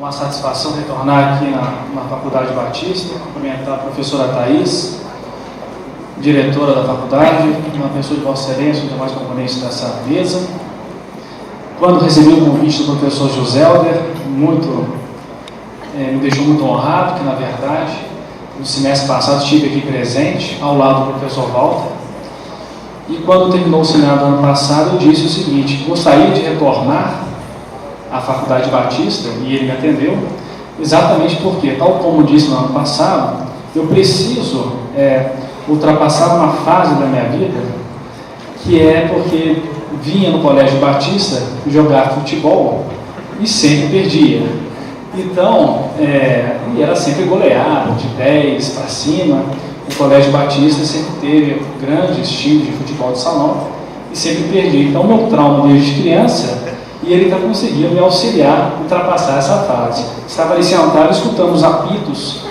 uma satisfação retornar aqui na Faculdade Batista, cumprimentar a professora Thaís, diretora da faculdade, uma pessoa de Vossa Excelência, os demais componentes dessa mesa. Quando recebi o convite do professor Joselder, me deixou muito honrado, porque, na verdade, no semestre passado estive aqui presente, ao lado do professor Walter, e quando terminou o seminário do ano passado, eu disse o seguinte: gostaria de retornar à Faculdade Batista, e ele me atendeu, exatamente porque, tal como disse no ano passado, eu preciso ultrapassar uma fase da minha vida, que é porque vinha no Colégio Batista jogar futebol e sempre perdia. Então, e era sempre goleado, de 10 para cima. O Colégio Batista sempre teve grandes times de futebol de salão e sempre perdia. Então, meu trauma desde criança, e ele está conseguindo me auxiliar a ultrapassar essa fase. Estava ali sentado, escutando os apitos,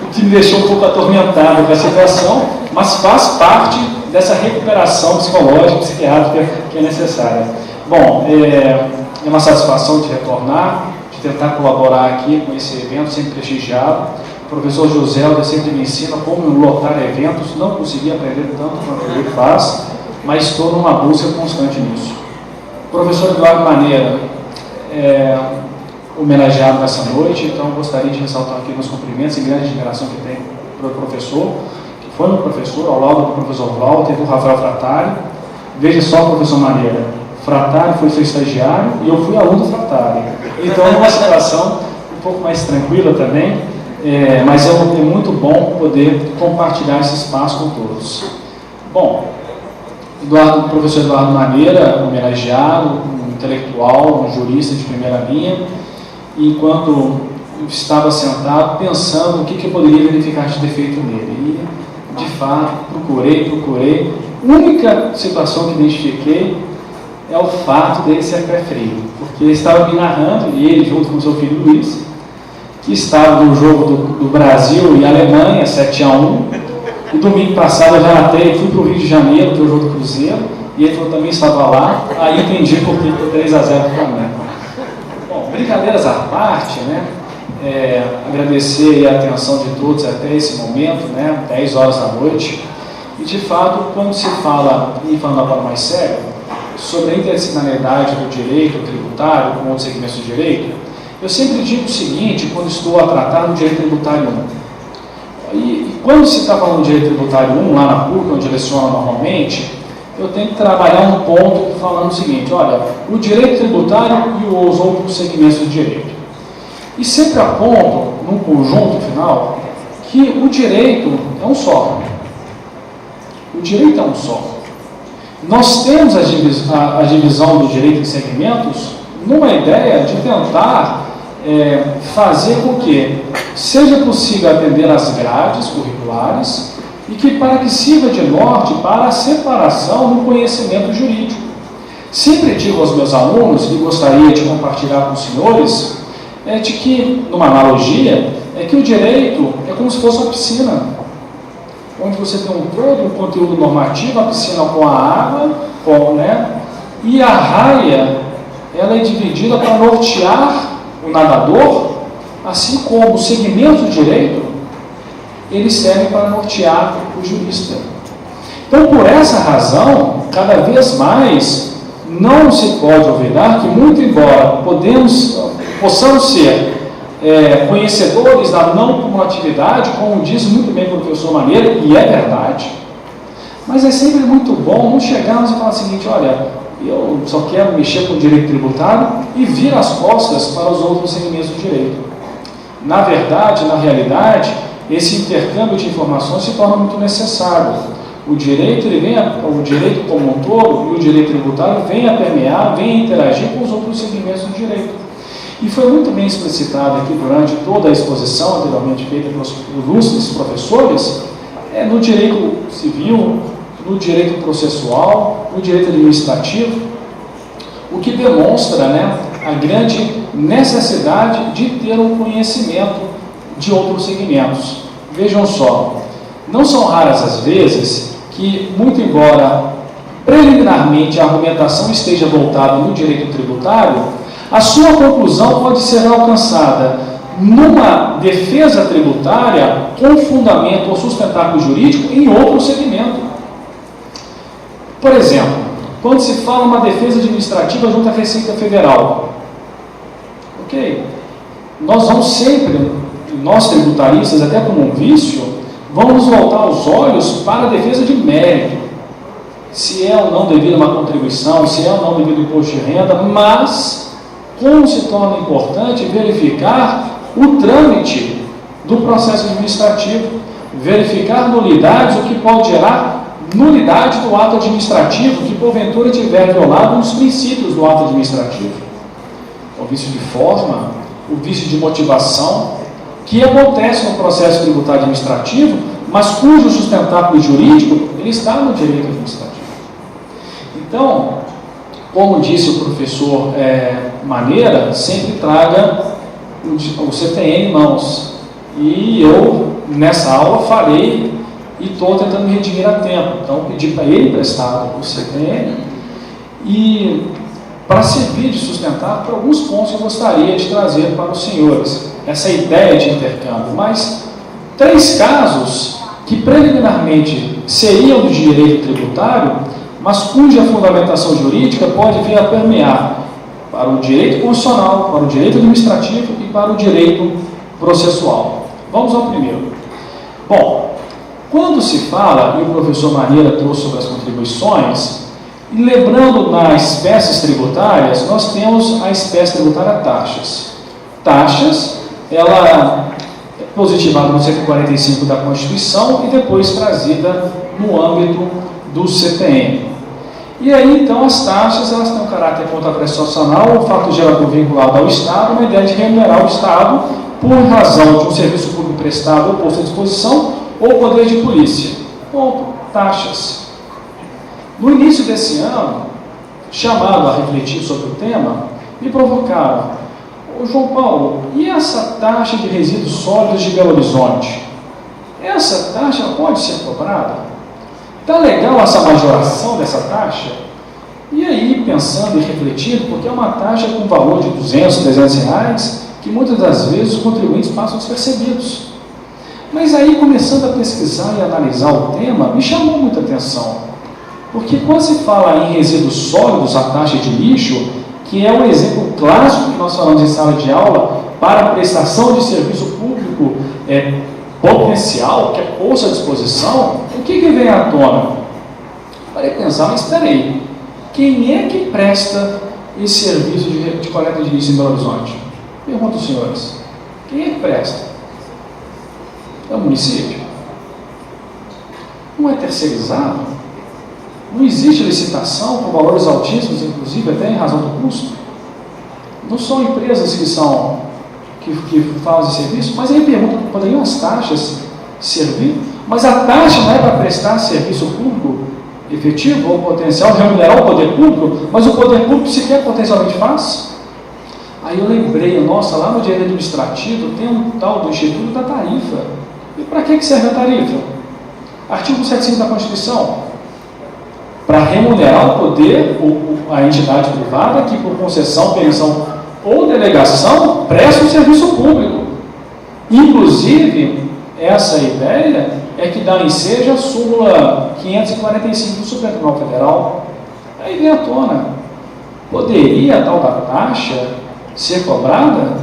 o que me deixou um pouco atormentado com a situação, mas faz parte dessa recuperação psicológica, psiquiátrica que é necessária. Bom, é uma satisfação de retornar, de tentar colaborar aqui com esse evento sempre prestigiado. O professor Joselder sempre me ensina como lotar eventos, não consegui aprender tanto quanto ele faz, mas estou numa busca constante nisso. O professor Eduardo Maneira homenageado nessa noite, então gostaria de ressaltar aqui meus cumprimentos e grande admiração que tem para o professor, que foi meu professor, ao lado do professor Walter e do Rafael Fratari. Veja só, professor Maneira, Fratari foi seu estagiário e eu fui aluno do Fratari. Então é uma situação um pouco mais tranquila também, mas é muito bom poder compartilhar esse espaço com todos. Bom, o professor Eduardo Maneira, homenageado, um intelectual, um jurista de primeira linha, enquanto estava sentado pensando o que eu poderia verificar de defeito nele. E, de fato, procurei. A única situação que identifiquei é o fato dele ser pé frio, porque ele estava me narrando, e ele junto com seu filho Luiz, que estava no jogo do Brasil e Alemanha, 7-1, e domingo passado eu relatei, fui para o Rio de Janeiro, que é o jogo do Cruzeiro, e ele falou, também estava lá, aí entendi por que foi 3-0 para o Flamengo. Bom, brincadeiras à parte, né? Agradecer a atenção de todos até esse momento, né? 10 horas da noite, e de fato, quando se fala, e falando agora mais sério, sobre a interdisciplinaridade do direito tributário com outros segmentos de direito, eu sempre digo o seguinte, quando estou a tratar do direito tributário 1. E quando se está falando de direito tributário 1, lá na PUC, onde eu leciono normalmente, eu tenho que trabalhar um ponto falando o seguinte: olha, o direito tributário e os outros segmentos do direito. E sempre aponto, num conjunto final, que o direito é um só. O direito é um só. Nós temos a divisão do direito em segmentos numa ideia de tentar fazer com que seja possível atender às grades curriculares e que para que sirva de norte para a separação no conhecimento jurídico. Sempre digo aos meus alunos, e gostaria de compartilhar com os senhores, de que, numa analogia, que o direito é como se fosse uma piscina, onde você tem todo um conteúdo normativo, a piscina com a água, e a raia, ela é dividida para nortear o nadador, assim como o segmento do direito, ele serve para nortear o jurista. Então, por essa razão, cada vez mais, não se pode olvidar que, muito embora possamos ser conhecedores da não cumulatividade, como diz muito bem o professor Maneira, e é verdade, mas é sempre muito bom não chegarmos e falar o seguinte: olha, eu só quero mexer com o direito tributário e vir as costas para os outros segmentos do direito. Na verdade, na realidade, esse intercâmbio de informações se torna muito necessário. O direito como um todo e o direito tributário vem a permear, vem a interagir com os outros segmentos do direito. E foi muito bem explicitado aqui durante toda a exposição anteriormente feita pelos ilustres professores, no direito civil, no direito processual, no direito administrativo, o que demonstra a grande necessidade de ter um conhecimento de outros segmentos. Vejam só, não são raras as vezes que, muito embora preliminarmente a argumentação esteja voltada no direito tributário, A sua conclusão pode ser alcançada numa defesa tributária com fundamento ou sustentáculo jurídico em outro segmento. Por exemplo, quando se fala uma defesa administrativa junto à Receita Federal, ok? Nós vamos sempre, nós tributaristas, até como um vício, vamos voltar os olhos para a defesa de mérito. Se é ou não devido uma contribuição, se é ou não devido imposto de renda, mas como se torna importante verificar o trâmite do processo administrativo, verificar nulidades, o que pode gerar nulidade do ato administrativo que porventura tiver violado um dos princípios do ato administrativo. O vício de forma, o vício de motivação, que acontece no processo tributário administrativo, mas cujo sustentáculo jurídico ele está no direito administrativo. Então, como disse o professor Maneira, sempre traga o CTN em mãos. E eu, nessa aula, farei e estou tentando me redimir a tempo. Então, pedi para ele emprestado o CTN e para servir de sustentáculo para alguns pontos que eu gostaria de trazer para os senhores. Essa ideia de intercâmbio. Mas 3 casos que preliminarmente seriam do direito tributário, mas cuja fundamentação jurídica pode vir a permear para o direito constitucional, para o direito administrativo e para o direito processual. Vamos ao primeiro. Bom, quando se fala, e o professor Maneira trouxe sobre as contribuições, e lembrando nas espécies tributárias, nós temos a espécie tributária taxas. Taxas, ela é positivada no 145 da Constituição e depois trazida no âmbito do CTN. E aí, então, as taxas, elas têm um caráter contraprestacional, o fato gerador vinculado ao Estado, uma ideia de remunerar o Estado por razão de um serviço público prestado ou posto à disposição, ou poder de polícia. Ponto. Taxas. No início desse ano, chamado a refletir sobre o tema, me provocaram: ô João Paulo, e essa taxa de resíduos sólidos de Belo Horizonte? Essa taxa pode ser cobrada? Está legal essa majoração dessa taxa? E aí, pensando e refletindo, porque é uma taxa com valor de 200, 300 reais, que muitas das vezes os contribuintes passam despercebidos. Mas aí, começando a pesquisar e analisar o tema, me chamou muita atenção. Porque quando se fala em resíduos sólidos, a taxa de lixo, que é um exemplo clássico que nós falamos em sala de aula para a prestação de serviço público potencial, que é posto à disposição, o que vem à tona? Parei pensar, mas espera aí, quem é que presta esse serviço de coleta de lixo em Belo Horizonte? Pergunto aos senhores, quem é que presta? É o município? Não é terceirizado? Não existe licitação com valores altíssimos, inclusive até em razão do custo? Não são empresas que fazem serviço? Mas aí pergunta, poderiam as taxas servir? Mas a taxa não é para prestar serviço público efetivo ou potencial, remunerar o poder público, mas o poder público sequer potencialmente faz? Aí eu lembrei, nossa, lá no direito administrativo tem um tal do Instituto da Tarifa. E para que serve a tarifa? Artigo 175 da Constituição. Para remunerar o poder, a entidade privada que por concessão, permissão ou delegação presta um serviço público. Inclusive, essa ideia é que dá ensejo a súmula 545 do Supremo Tribunal Federal. Aí vem à tona. Poderia a tal da taxa ser cobrada?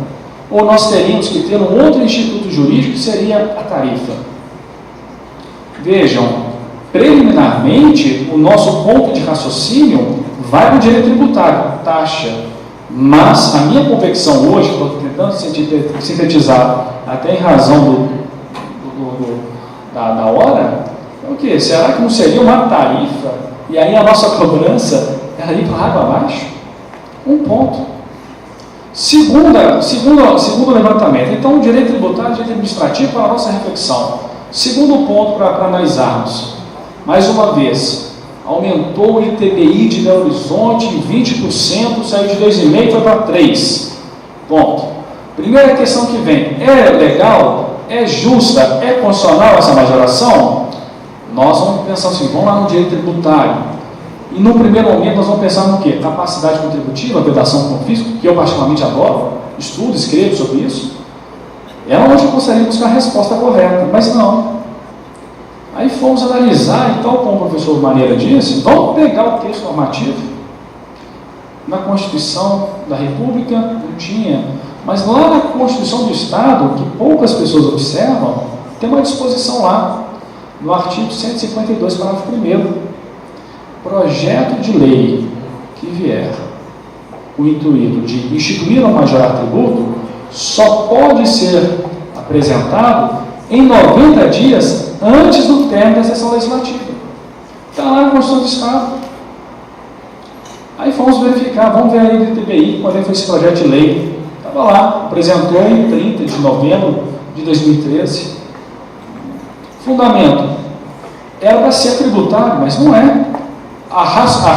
Ou nós teríamos que ter um outro instituto jurídico que seria a tarifa? Vejam, preliminarmente, o nosso ponto de raciocínio vai para o direito tributário, taxa. Mas a minha convicção hoje, estou tentando sintetizar até em razão da hora, é o quê? Será que não seria uma tarifa? E aí a nossa cobrança ela ir para água abaixo? Um ponto. Segundo levantamento, então o direito tributário e o direito administrativo para a nossa reflexão. Segundo ponto para analisarmos. Mais uma vez, aumentou o ITBI de Belo Horizonte em 20%, saiu de 2,5% e foi para 3%. Ponto. Primeira questão que vem, é legal, é justa, é constitucional essa majoração? Nós vamos pensar assim, vamos lá no direito tributário. E no primeiro momento nós vamos pensar no quê? Capacidade contributiva, vedação com físico, que eu particularmente adoro, estudo, escrevo sobre isso. É onde eu gostaria de buscar a resposta correta, mas não. Aí fomos analisar, então, como o professor Maneira disse, vamos pegar o texto normativo. Na Constituição da República não tinha, mas lá na Constituição do Estado, que poucas pessoas observam, tem uma disposição lá, no artigo 152, parágrafo 1º, projeto de lei que vier com o intuito de instituir ou majorar tributo, só pode ser apresentado em 90 dias antes do término da sessão legislativa. Está lá na Constituição do Estado. Aí fomos verificar, vamos ver aí do TBI, quando foi esse projeto de lei. Estava lá, apresentou em 30 de novembro de 2013. Fundamento, era para ser tributário, mas não é. A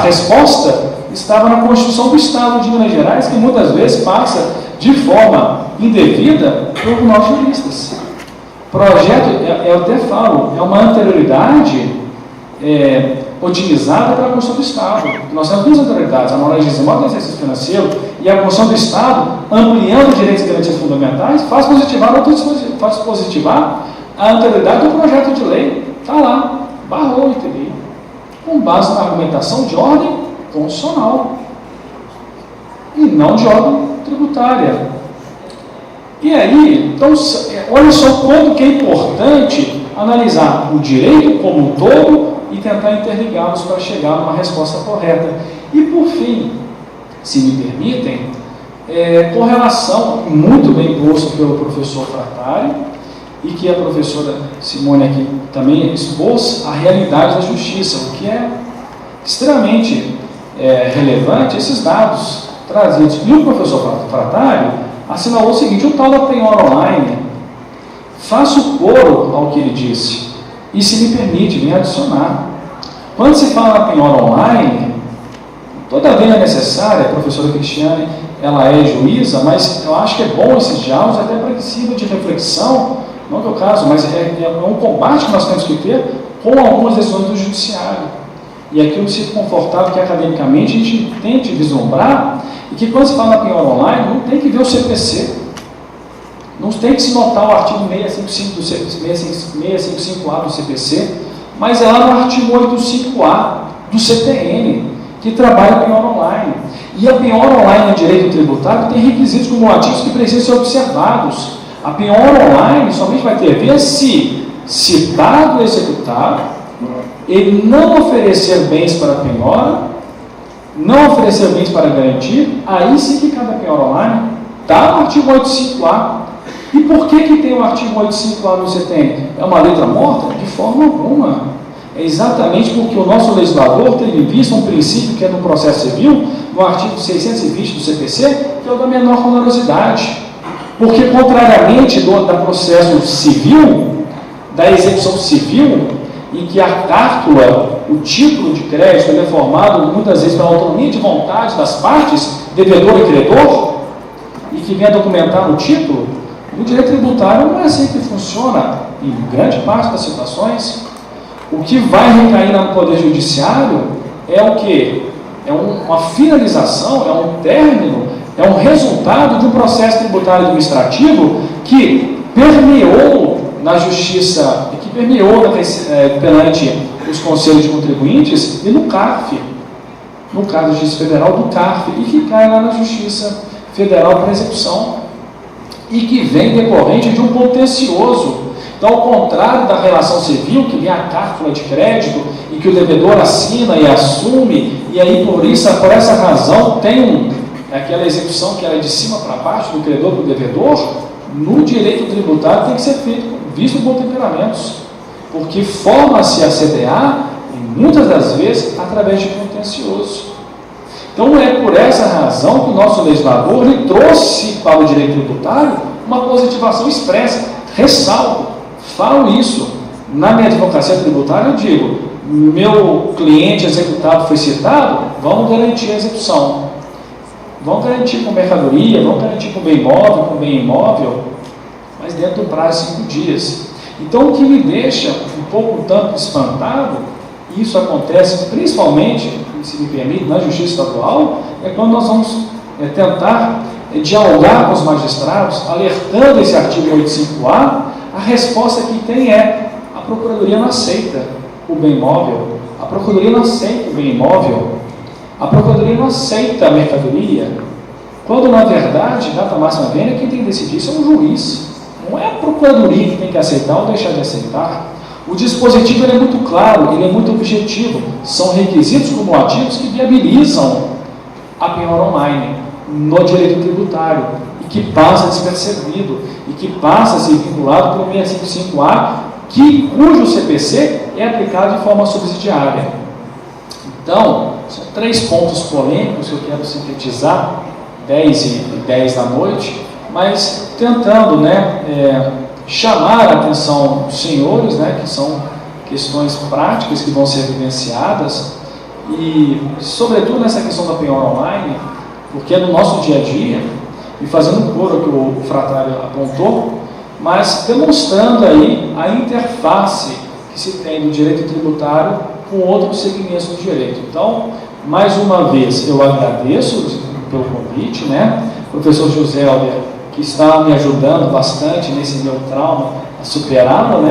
resposta estava na Constituição do Estado de Minas Gerais, que muitas vezes passa de forma indevida por nós juristas. Projeto, eu até falo, é uma anterioridade otimizada pela Constituição do Estado. Nós temos duas anterioridades, a norma legislativa do exercício financeiro e a Constituição do Estado, ampliando direitos e garantias fundamentais, faz positivar a anterioridade do projeto de lei. Está lá, barrou o ITBI, com base na argumentação de ordem constitucional e não de ordem tributária. E aí, então, olha só quanto que é importante analisar o direito como um todo e tentar interligá-los para chegar a uma resposta correta. E por fim, se me permitem, com relação, muito bem posto pelo professor Frattari, e que a professora Simone aqui também expôs a realidade da justiça, o que é extremamente relevante, esses dados trazidos. E o professor Frattari assinalou o seguinte: o tal da penhora online, faço coro ao que ele disse, e se me permite, vem adicionar. Quando se fala na penhora online, toda vez é necessária, a professora Cristiane, ela é juíza, mas eu acho que é bom esses diálogos, até para que sirva de reflexão, não é o caso, mas é um combate que nós temos que ter com algumas decisões do judiciário. E aqui eu me sinto confortável que academicamente a gente tente vislumbrar, e que quando se fala na penhora online, não tem que ver o CPC, não tem que se notar o artigo 655A do CPC, mas é lá no artigo 85A do CTN, que trabalha a penhora online. E a penhora online no direito tributário tem requisitos cumulativos que precisam ser observados. A penhora online somente vai ter vez se citado ou executado, ele não oferecer bens para a penhora, não oferecer bens para garantir, aí sim que cada penhora online está no artigo 85A. E por que tem o artigo 85A no CTN? É uma letra morta? De forma alguma. É exatamente porque o nosso legislador teve em vista um princípio que é no processo civil, no artigo 620 do CPC, que é o da menor onerosidade. Porque, contrariamente do processo civil, da execução civil, em que a cártula, o título de crédito, ele é formado muitas vezes pela autonomia de vontade das partes, devedor e credor, e que vem a documentar no título, no direito tributário não é assim que funciona em grande parte das situações. O que vai recair no Poder Judiciário é o quê? É uma finalização, é um término, é um resultado de um processo tributário administrativo que permeou na Justiça, que permeou perante os Conselhos de Contribuintes e no CARF, no caso da Justiça Federal, do CARF, e que cai lá na Justiça Federal para execução, e que vem decorrente de um contencioso. Então, ao contrário da relação civil, que vem a cártula de crédito e que o devedor assina e assume, e aí por essa razão tem aquela execução que é de cima para baixo, do credor para o devedor, no direito tributário tem que ser visto com temperamentos, porque forma-se a CDA, e muitas das vezes, através de contencioso. Então, é por essa razão que o nosso legislador ele trouxe para o direito tributário uma positivação expressa. Ressalto, falo isso, na minha advocacia tributária eu digo, meu cliente executado foi citado, vamos garantir a execução. Vamos garantir com mercadoria, vamos garantir com bem imóvel, com bem imóvel, mas dentro do prazo de 5 dias. Então, o que me deixa um pouco tanto espantado, isso acontece principalmente se me permite, na Justiça Estadual, é quando nós vamos tentar dialogar com os magistrados, alertando esse artigo 85A, a resposta que tem é: a Procuradoria não aceita o bem imóvel, a Procuradoria não aceita o bem imóvel, a Procuradoria não aceita a mercadoria, quando na verdade, data máxima vênia, quem tem que decidir isso é o juiz, não é a Procuradoria que tem que aceitar ou deixar de aceitar. O dispositivo ele é muito claro, ele é muito objetivo, são requisitos cumulativos que viabilizam a penhora online no direito tributário e que passa despercebido e que passa a ser vinculado pelo 655A, cujo CPC é aplicado de forma subsidiária. Então, são 3 pontos polêmicos que eu quero sintetizar, 10h10 da noite, mas tentando chamar a atenção dos senhores, que são questões práticas que vão ser vivenciadas, e sobretudo nessa questão da penhora online, porque é no nosso dia a dia, e fazendo um coro que o Fratário apontou, mas demonstrando aí a interface que se tem do direito tributário com outros segmentos do direito. Então, mais uma vez, eu agradeço pelo convite, professor José Helder, que está me ajudando bastante nesse meu trauma a superá-lo,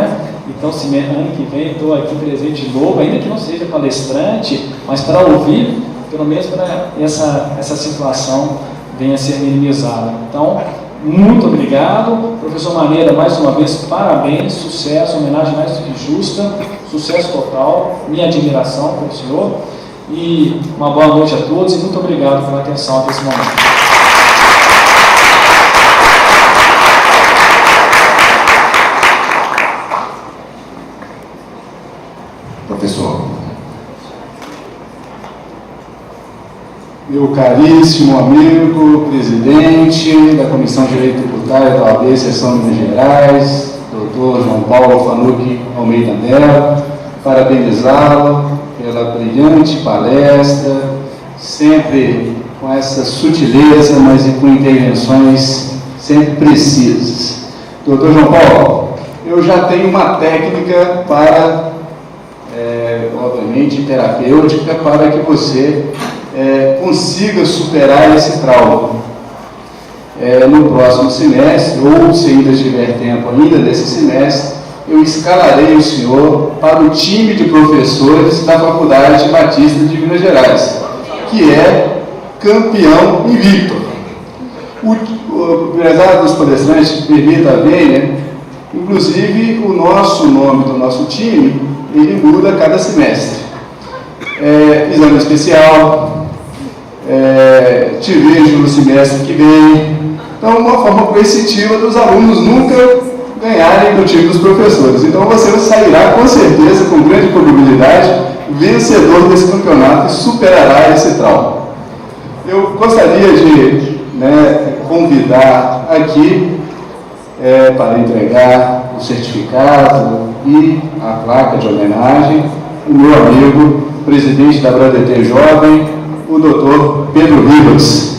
Então, se ano que vem estou aqui presente de novo, ainda que não seja palestrante, mas para ouvir, pelo menos para essa situação venha a ser minimizada. Então, muito obrigado. Professor Maneira, mais uma vez, parabéns, sucesso, homenagem mais do que justa, sucesso total, minha admiração pelo senhor, e uma boa noite a todos, e muito obrigado pela atenção até esse momento. Professor. Meu caríssimo amigo, presidente da Comissão de Direito Tributário da OAB, Seção de Minas Gerais, doutor João Paulo Fanucchi Almeida Mello, parabenizá-lo pela brilhante palestra, sempre com essa sutileza, mas e com intervenções sempre precisas. Doutor João Paulo, eu já tenho uma técnica para, obviamente, terapêutica, para que você consiga superar esse trauma. No próximo semestre, ou se ainda tiver tempo ainda desse semestre, eu escalarei o senhor para o time de professores da Faculdade Batista de Minas Gerais, que é campeão invicto. O prezado dos palestrantes permita ver, inclusive o nome do nosso time, ele muda a cada semestre. Exame especial, te vejo no semestre que vem. Então, uma forma coercitiva dos alunos nunca ganharem do time dos professores. Então, você sairá com certeza, com grande probabilidade, vencedor desse campeonato e superará esse trauma. Eu gostaria de convidar aqui para entregar o certificado e a placa de homenagem o meu amigo, presidente da BRADT Jovem, o Dr. Pedro Ribas.